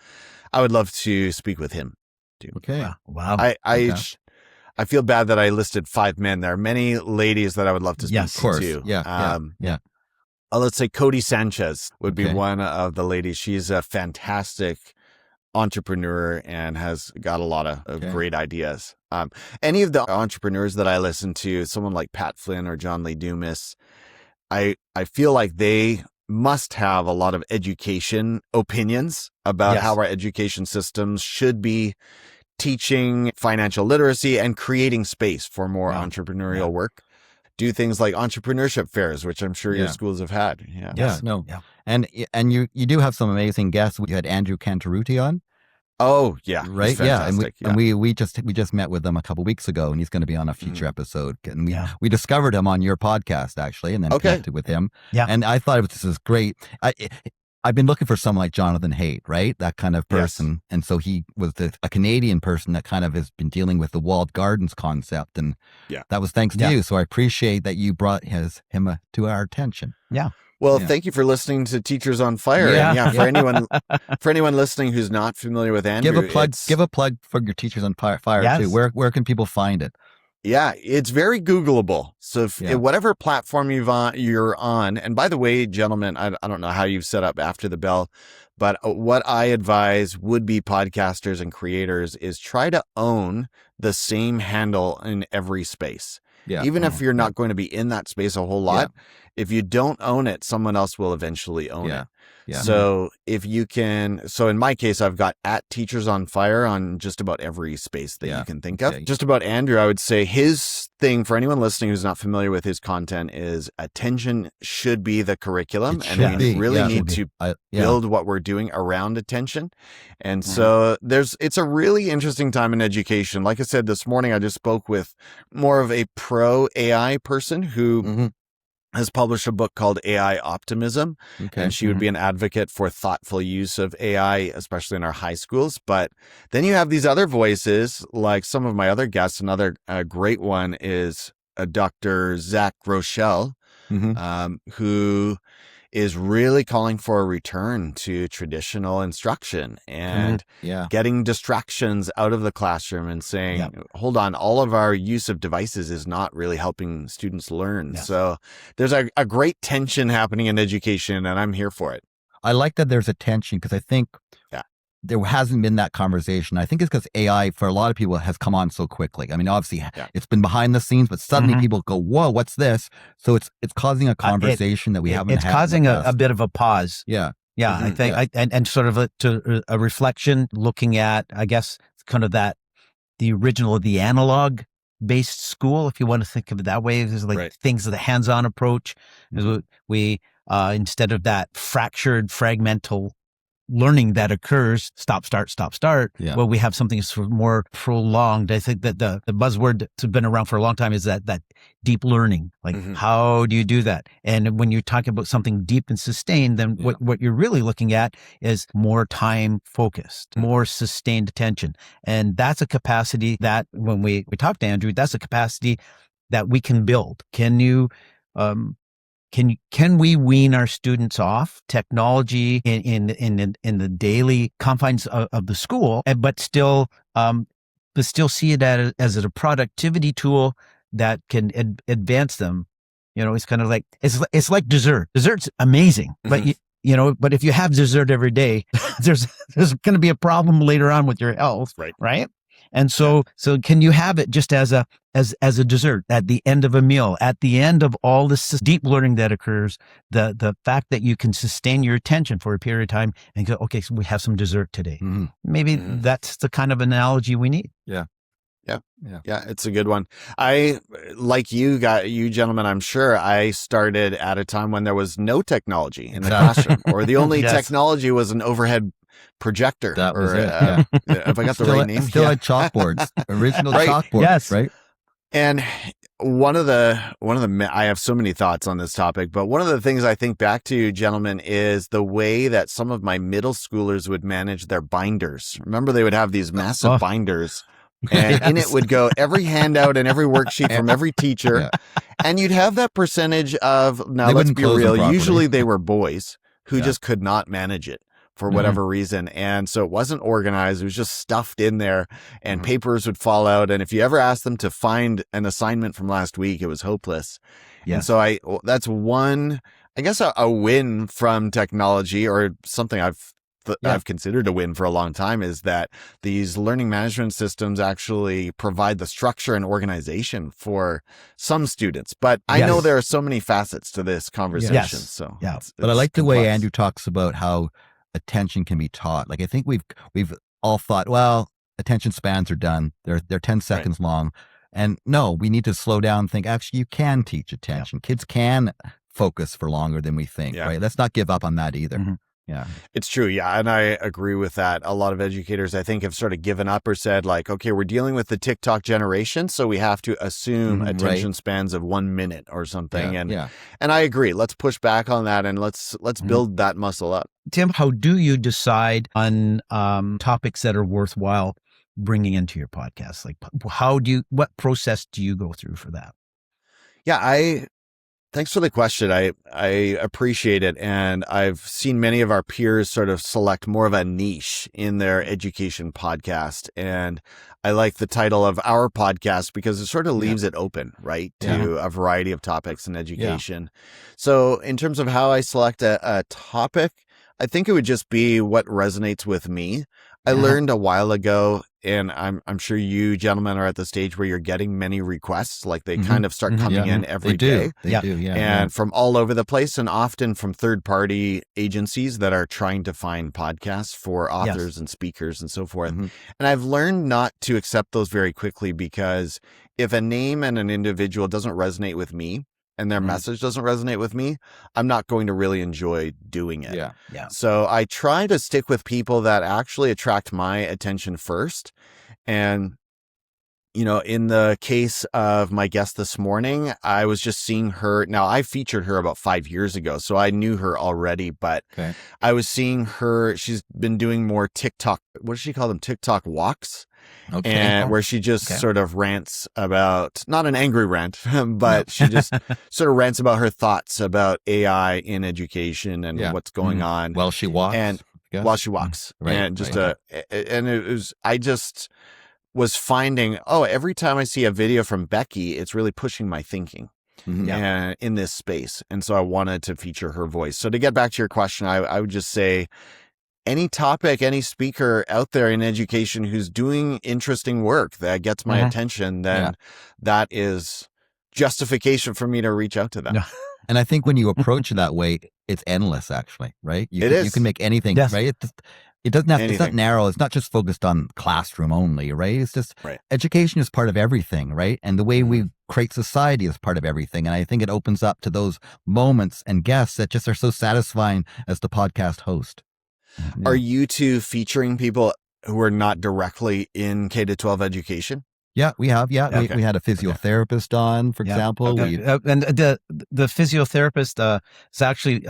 C: I would love to speak with him too.
B: Okay.
A: Wow.
C: I feel bad that I listed 5 men. There are many ladies that I would love to speak
B: Of course.
C: to.
B: Yeah.
C: Let's say Cody Sanchez would be
B: Okay.
C: one of the ladies. She's a fantastic entrepreneur and has got a lot of great ideas. Any of the entrepreneurs that I listen to, someone like Pat Flynn or John Lee Dumas, I feel like they must have a lot of education opinions about how our education systems should be teaching financial literacy and creating space for more entrepreneurial work. Do things like entrepreneurship fairs, which I'm sure your schools have had.
B: And you do have some amazing guests. We had Andrew Cantarutti on.
C: Oh yeah,
B: right. And we just met with him a couple weeks ago, and he's going to be on a future episode. And we discovered him on your podcast actually, and then connected with him. Yeah, and I thought this was great. I've been looking for someone like Jonathan Haidt, right? That kind of person. Yes. And so he was a Canadian person that kind of has been dealing with the walled gardens concept. And that was thanks to you. So I appreciate that you brought him to our attention.
A: Yeah.
C: Well, thank you for listening to Teachers on Fire.
B: Yeah.
C: And for anyone listening who's not familiar with Andrew,
B: give a plug for your Teachers on Fire too. Where can people find it?
C: Yeah, it's very Googleable. So if whatever platform you're on, and by the way, gentlemen, I don't know how you've set up After the Bell, but what I advise would-be podcasters and creators is try to own the same handle in every space. Yeah. Even if you're not going to be in that space a whole lot, if you don't own it, someone else will eventually own it. Yeah. So if you can, so in my case, I've got @Teachers on Fire on just about every space that you can think of. Just about Andrew, I would say his thing for anyone listening who's not familiar with his content is attention should be the curriculum. And we really need to build what we're doing around attention. And so it's a really interesting time in education. Like I said, this morning, I just spoke with more of a pro AI person who has published a book called AI Optimism, and she would be an advocate for thoughtful use of AI, especially in our high schools. But then you have these other voices, like some of my other guests. Another great one is Dr. Zach Rochelle, who is really calling for a return to traditional instruction and getting distractions out of the classroom and saying, hold on, all of our use of devices is not really helping students learn. So there's a great tension happening in education, and I'm here for it.
B: I like that there's a tension because I think there hasn't been that conversation. I think it's because AI, for a lot of people, has come on so quickly. I mean, obviously, it's been behind the scenes, but suddenly people go, whoa, what's this? So it's causing a conversation that we haven't had.
A: It's causing a bit of a pause.
B: Yeah,
A: I think, and sort of a reflection, looking at, I guess, kind of the original, the analog-based school, if you want to think of it that way. There's like things of the hands-on approach. We, instead of that fractured, fragmental learning that occurs, stop, start. Well, we have something that's more prolonged. I think that the buzzword that's been around for a long time is that deep learning. Like, how do you do that? And when you're talking about something deep and sustained, then what you're really looking at is more time focused, more sustained attention. And that's a capacity that when we talk to Andrew, that's a capacity that we can build. Can you, Can we wean our students off technology in the daily confines of the school, but still see it as a productivity tool that can advance them? You know, it's kind of like it's like dessert. Dessert's amazing, but but if you have dessert every day, there's going to be a problem later on with your health, right? And so can you have it just as a dessert at the end of a meal, at the end of all this deep learning that occurs, the fact that you can sustain your attention for a period of time and go, okay, so we have some dessert today. Maybe that's the kind of analogy we need.
C: Yeah, it's a good one. I, like you gentlemen, I'm sure I started at a time when there was no technology in the classroom, or the only technology was an overhead projector.
B: That was it.
C: If I got the right name.
B: Still had chalkboards, original chalkboards, right?
C: And one of the I have so many thoughts on this topic, but one of the things I think back to, gentlemen, is the way that some of my middle schoolers would manage their binders. Remember, they would have these massive binders And in it would go every handout and every worksheet from every teacher.
B: Yeah.
C: And you'd have that percentage of, now
B: They
C: let's
B: wouldn't
C: be
B: close them
C: real,
B: properly.
C: usually they were boys who
B: Yeah.
C: just could not manage it for whatever reason. And so it wasn't organized. It was just stuffed in there, and papers would fall out. And if you ever asked them to find an assignment from last week, it was hopeless.
A: Yes.
C: And so that's one, I guess, a win from technology, or something I've considered a win for a long time, is that these learning management systems actually provide the structure and organization for some students. But I know there are so many facets to this conversation.
A: Yes.
C: So
B: but I like the way
C: complex.
B: Andrew talks about how attention can be taught. Like, I think we've all thought, well, attention spans are done. They're 10 seconds long. And no, we need to slow down and think, actually, you can teach attention. Kids can focus for longer than we think, right? Let's not give up on that either. Yeah.
C: It's true. Yeah. And I agree with that. A lot of educators, I think, have sort of given up or said, like, okay, we're dealing with the TikTok generation, so we have to assume attention spans of 1 minute or something. And I agree. Let's push back on that, and let's build that muscle up.
A: Tim, how do you decide on topics that are worthwhile bringing into your podcast? Like, what process do you go through for that?
C: Yeah, thanks for the question. I appreciate it. And I've seen many of our peers sort of select more of a niche in their education podcast. And I like the title of our podcast because it sort of leaves it open, right, to a variety of topics in education. So in terms of how I select a topic, I think it would just be what resonates with me. I learned a while ago, and I'm sure you gentlemen are at the stage where you're getting many requests, like they kind of start coming in every day.
B: They do,
C: and from all over the place, and often from third-party agencies that are trying to find podcasts for authors and speakers and so forth. And I've learned not to accept those very quickly, because if a name and an individual doesn't resonate with me, and their message doesn't resonate with me, I'm not going to really enjoy doing it.
B: Yeah.
C: So I try to stick with people that actually attract my attention first. And, you know, in the case of my guest this morning, I was just seeing her. Now, I featured her about 5 years ago, so I knew her already, but I was seeing her. She's been doing more TikTok. What does she call them? TikTok walks. And where she just sort of rants about, not an angry rant, but she just sort of rants about her thoughts about AI in education and what's going on.
B: While she walks.
C: And while she walks. And just and it was, I just was finding, every time I see a video from Becky, it's really pushing my thinking in this space. And so I wanted to feature her voice. So to get back to your question, I would just say, any topic, any speaker out there in education who's doing interesting work that gets my attention, then that is justification for me to reach out to them.
B: And I think when you approach it that way, it's endless, actually, right? You can make anything, right? It doesn't have, it's not narrow. It's not just focused on classroom only, right? It's just education is part of everything, right? And the way we create society is part of everything. And I think it opens up to those moments and guests that just are so satisfying as the podcast host.
C: Are you two featuring people who are not directly in K-12 education?
B: Yeah, we have. We had a physiotherapist on, for example.
A: And the physiotherapist is actually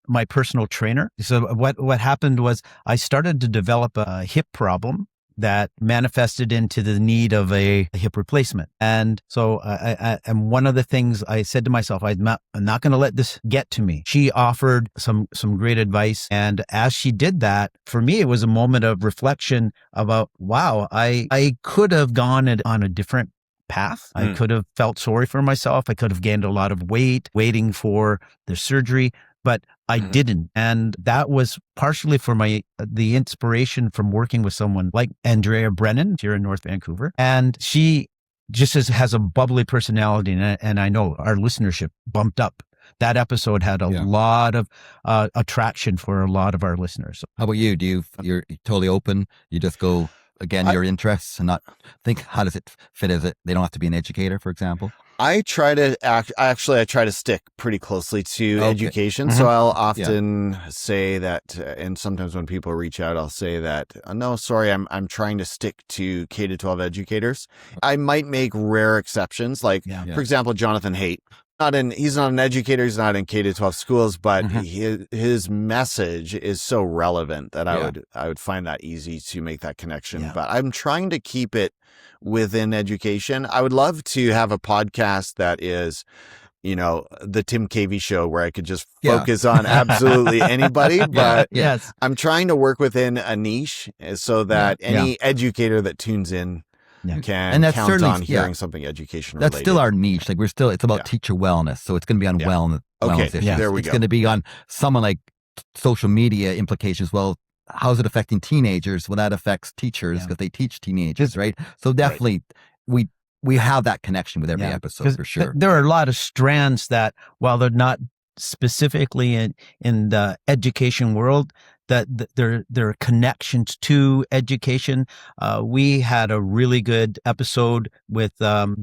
A: my personal trainer. So what happened was I started to develop a hip problem that manifested into the need of a hip replacement. And so and one of the things I said to myself, I'm not going to let this get to me. She offered some great advice. And as she did that, for me, it was a moment of reflection about, wow, I could have gone on a different path. I could have felt sorry for myself. I could have gained a lot of weight waiting for the surgery, but I didn't. And that was partially for the inspiration from working with someone like Andrea Brennan here in North Vancouver. And she just has a bubbly personality. And I know our listenership bumped up. That episode had a lot of attraction for a lot of our listeners.
B: How about you? You're totally open? You just go, again, your interests and not think, how does it fit? They don't have to be an educator, for example?
C: I try to stick pretty closely to education. So I'll often say that, and sometimes when people reach out, I'll say that, no, sorry, I'm trying to stick to K-12 educators. I might make rare exceptions. Like, for example, Jonathan Haidt he's not an educator. He's not in K-12 schools, but
B: Mm-hmm.
C: his message is so relevant that I would find that easy to make that connection.
A: Yeah.
C: But I'm trying to keep it within education. I would love to have a podcast that is, the Tim Cavey show, where I could just focus on absolutely anybody. But
A: Yes,
C: I'm trying to work within a niche so that any educator that tunes in can count on hearing something education related.
B: That's still our niche. Like it's about teacher wellness. So it's going to be on wellness issues.
C: There we
B: It's
C: go.
B: going to be on someone like social media implications. Well, how's it affecting teenagers? Well, that affects teachers because they teach teenagers, right? So definitely we have that connection with every episode for sure.
A: There are a lot of strands that, while they're not specifically in the education world, that there are connections to education. We had a really good episode with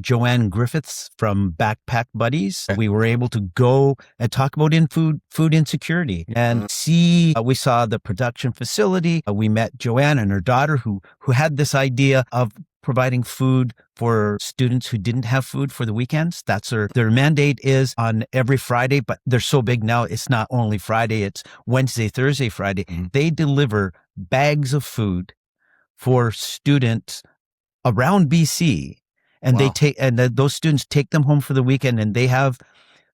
A: Joanne Griffiths from Backpack Buddies. We were able to go and talk about food insecurity and see. We saw the production facility. We met Joanne and her daughter who had this idea of providing food for students who didn't have food for the weekends. That's their mandate is on every Friday, but they're so big now, it's not only Friday, it's Wednesday, Thursday, Friday. They deliver bags of food for students around BC, and those students take them home for the weekend, and they have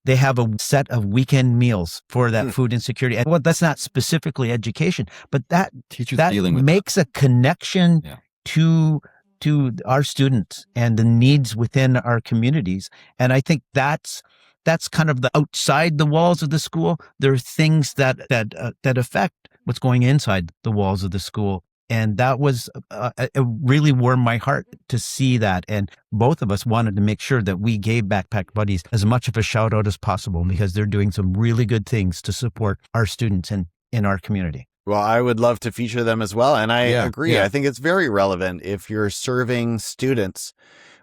A: a set of weekend meals for that food insecurity. And that's not specifically education, but that makes a connection to our students and the needs within our communities. And I think that's kind of the outside the walls of the school. There are things that affect what's going inside the walls of the school. And that was, it really warmed my heart to see that. And both of us wanted to make sure that we gave Backpack Buddies as much of a shout out as possible, because they're doing some really good things to support our students in our community.
C: Well, I would love to feature them as well. And I agree. I think it's very relevant. If you're serving students,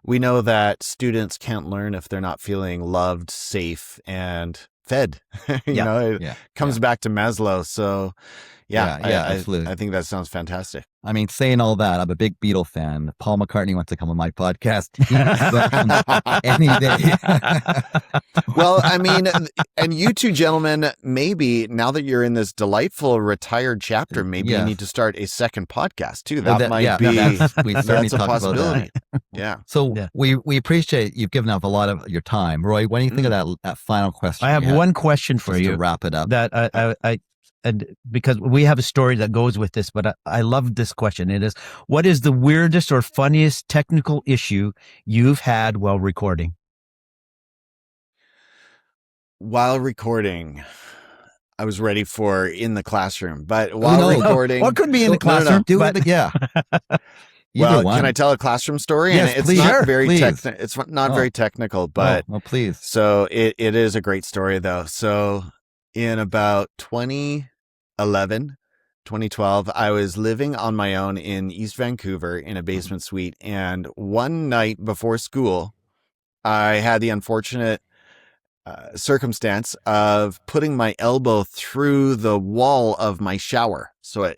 C: we know that students can't learn if they're not feeling loved, safe, and fed. It comes back to Maslow. So absolutely. I think that sounds fantastic.
B: I mean, saying all that, I'm a big Beatle fan. Paul McCartney wants to come on my podcast any day.
C: Well, I mean, and you two gentlemen, maybe now that you're in this delightful retired chapter, maybe you need to start a second podcast too. That might be that's a possibility.
B: So we appreciate you've given up a lot of your time. Roy, what do you think of that final question?
A: I have one question for you
B: to wrap it up.
A: That and because we have a story that goes with this, but I love this question. It is, what is the weirdest or funniest technical issue you've had while recording?
C: While recording, I was ready for in the classroom, but while recording,
A: or it could be in the classroom.
B: Do it, yeah.
C: Well, can I tell a classroom story?
B: Yes,
C: and it's
B: please.
C: not very
B: Please.
C: It's not very technical, but
B: please.
C: So it is a great story though. So in about 2012, I was living on my own in East Vancouver in a basement suite. And one night before school, I had the unfortunate circumstance of putting my elbow through the wall of my shower. So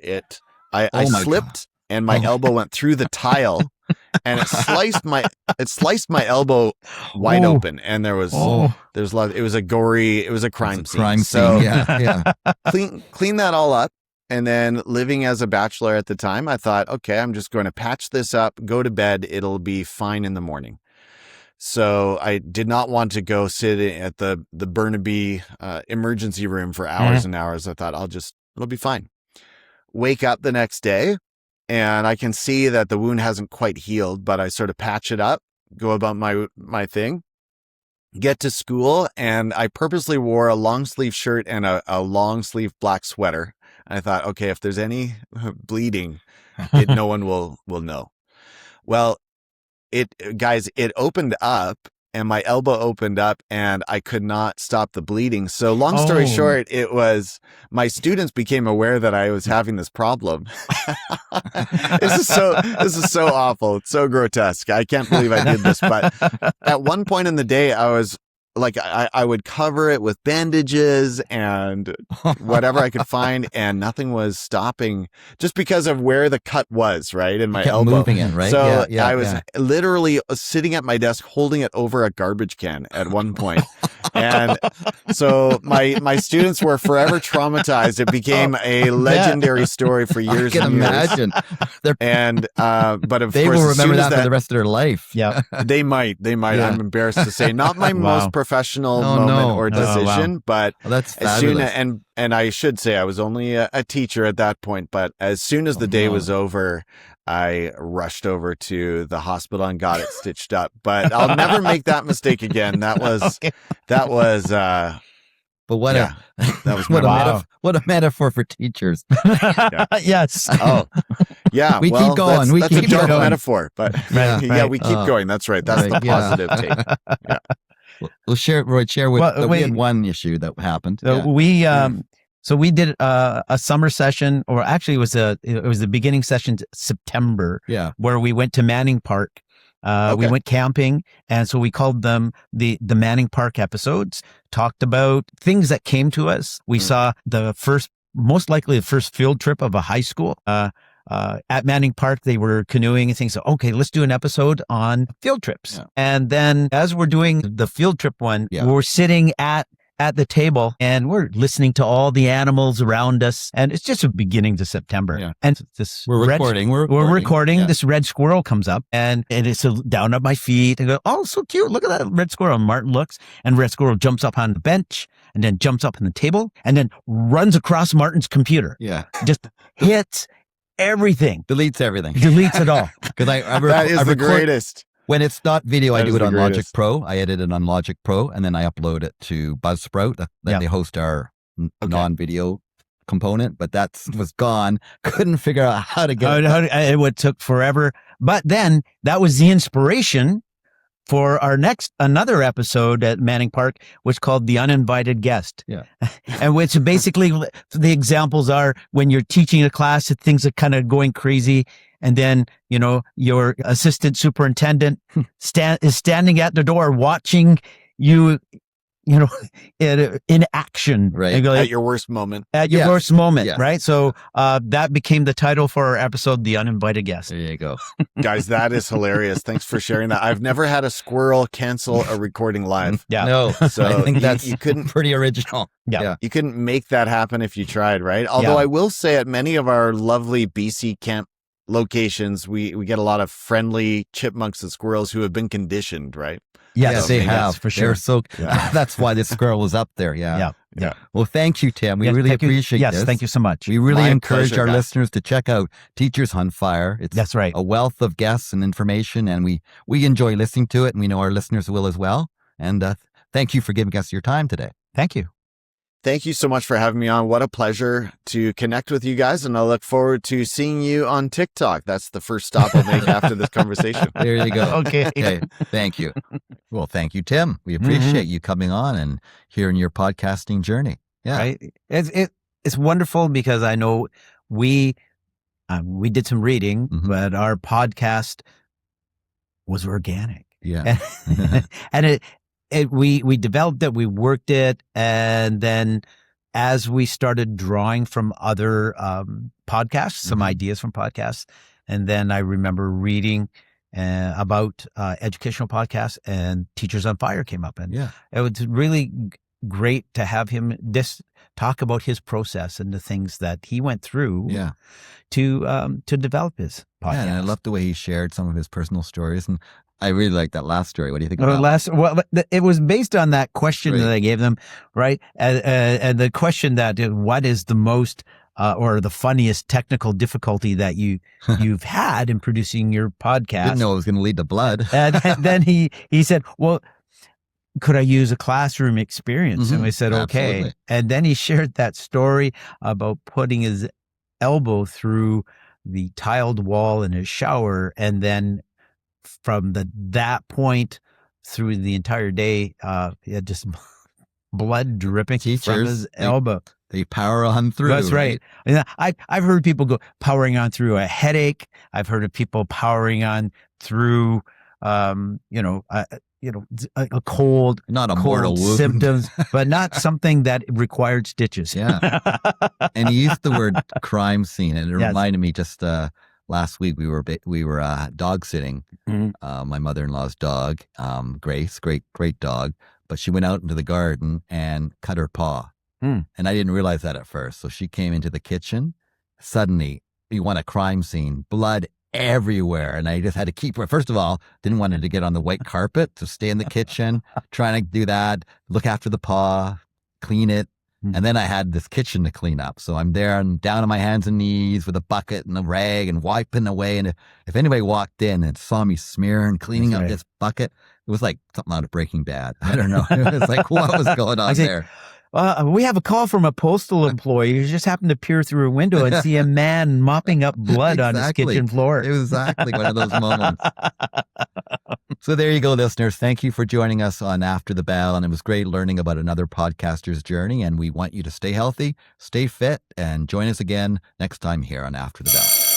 C: I slipped and my elbow went through the tile and it sliced my elbow wide open. And there's a lot, it was a crime scene. So clean that all up. And then living as a bachelor at the time, I thought, okay, I'm just going to patch this up, go to bed. It'll be fine in the morning. So I did not want to go sit at the Burnaby emergency room for hours and hours. I thought it'll be fine. Wake up the next day and I can see that the wound hasn't quite healed, but I sort of patch it up, go about my thing, get to school. And I purposely wore a long sleeve shirt and a long sleeve black sweater. I thought, okay, if there's any bleeding, no one will know. Well, it opened up and my elbow opened up and I could not stop the bleeding. So long story short, it was my students became aware that I was having this problem. This is so awful. It's so grotesque. I can't believe I did this. But at one point in the day, I was like, I would cover it with bandages and whatever I could find, and nothing was stopping just because of where the cut was, right? In my elbow.
B: Moving it, right?
C: So I was literally sitting at my desk holding it over a garbage can at one point. And so my students were forever traumatized. It became a legendary story for years.
B: I can imagine.
C: And but of
B: they
C: course,
B: will remember that for the
C: that,
B: rest of their life.
A: Yeah.
C: they might.
B: Yeah.
C: I'm embarrassed to say, not my most professional moment or decision, but
B: that's
C: as soon
B: fabulous.
C: and I should say I was only a teacher at that point, but as soon as the day was over, I rushed over to the hospital and got it stitched up. But I'll never make that mistake again. That was
B: But what
C: that was
B: what a metaphor for teachers.
A: Yes.
C: Oh, yeah.
B: We keep going.
C: That's a dark metaphor, but we keep
B: Oh,
C: going. That's right. That's the positive take. Yeah.
B: We'll share with we had one issue that happened.
A: So we did a summer session, or actually it was the beginning session September.
B: Yeah.
A: Where we went to Manning Park. We went camping, and so we called them the Manning Park episodes. Talked about things that came to us. We saw most likely the first field trip of a high school. At Manning Park, they were canoeing and things. So, okay, let's do an episode on field trips. Yeah. And then as we're doing the field trip one, we're sitting at the table and we're listening to all the animals around us. And it's just a beginning to September. Yeah. And
B: we're recording.
A: Yeah. This red squirrel comes up and it's down at my feet and go, oh, so cute. Look at that red squirrel. And Martin looks and red squirrel jumps up on the bench and then jumps up on the table and then runs across Martin's computer.
B: Yeah.
A: Just hits everything.
B: Deletes everything.
A: Deletes it all.
B: Because
C: that is the greatest.
B: When it's not video, I do it on Logic Pro. I edit it on Logic Pro, and then I upload it to Buzzsprout. Then they host our non-video component, but that was gone. Couldn't figure out how to get it.
A: It took forever. But then that was the inspiration for our another episode at Manning Park, which called The Uninvited Guest.
B: Yeah.
A: And which basically the examples are when you're teaching a class, things are kind of going crazy. And then, your assistant superintendent is standing at the door watching you, in action.
B: Right.
C: At your worst moment.
A: At your worst moment, right? So that became the title for our episode, The Uninvited Guest.
B: There you go.
C: Guys, that is hilarious. Thanks for sharing that. I've never had a squirrel cancel a recording live.
A: Yeah.
B: No.
C: So
B: I think that's
C: you couldn't
B: pretty original.
A: Yeah.
C: You couldn't make that happen if you tried, right? Although I will say at many of our lovely BC camp locations, we get a lot of friendly chipmunks and squirrels who have been conditioned, right?
B: Yes, they have
A: for sure.
B: They're so that's why this squirrel was up there. Yeah. Well, thank you, Tim. We really appreciate this.
A: Yes, thank you so much.
B: We really encourage our listeners to check out Teachers on Fire.
A: That's right.
B: A wealth of guests and information, and we enjoy listening to it, and we know our listeners will as well. And thank you for giving us your time today.
A: Thank you.
C: Thank you so much for having me on. What a pleasure to connect with you guys, and I look forward to seeing you on TikTok. That's the first stop I'll make after this conversation.
B: There you go.
A: Okay.
B: Thank you. Well, thank you, Tim. We appreciate you coming on and hearing your podcasting journey. Yeah.
A: Right. It's wonderful because I know we did some reading, but our podcast was organic.
B: Yeah.
A: And we developed it, we worked it, and then as we started drawing from other podcasts, some ideas from podcasts, and then I remember reading about educational podcasts, and Teachers on Fire came up, and it was really great to have him talk about his process and the things that he went through to develop his podcast.
B: Yeah, and I love the way he shared some of his personal stories, and I really like that last story. What do you think about it?
A: It was based on that question that I gave them, right? And the question that what is the most or the funniest technical difficulty that you've had in producing your podcast?
B: Didn't know it was going to lead to blood.
A: And then he said, well, could I use a classroom experience? And we said, okay.
B: Absolutely.
A: And then he shared that story about putting his elbow through the tiled wall in his shower, and then from that point through the entire day, he had just blood dripping from his elbow.
B: They power on through.
A: That's right. I've heard people go powering on through a headache. I've heard of people powering on through, a cold,
B: not a mortal wound
C: symptoms,
B: but
A: not something that required stitches.
B: Yeah. And he used the word crime scene, and it reminded me just last week we were dog sitting my mother-in-law's dog, Grace, great dog, but she went out into the garden and cut her paw. And I didn't realize that at first. So she came into the kitchen. Suddenly, you want a crime scene, blood everywhere. And I just had to keep her. First of all, didn't want her to get on the white carpet, to stay in the kitchen, trying to do that, look after the paw, clean it. And then I had this kitchen to clean up. So I'm there and down on my hands and knees with a bucket and a rag and wiping away. And if anybody walked in and saw me smearing, cleaning up this bucket, it was like something out of Breaking Bad. I don't know. It was like, what was going on there?
A: We have a call from a postal employee who just happened to peer through a window and see a man mopping up blood on his kitchen floor.
B: It was exactly one of those moments. So there you go, listeners. Thank you for joining us on After the Bell. And it was great learning about another podcaster's journey. And we want you to stay healthy, stay fit, and join us again next time here on After the Bell.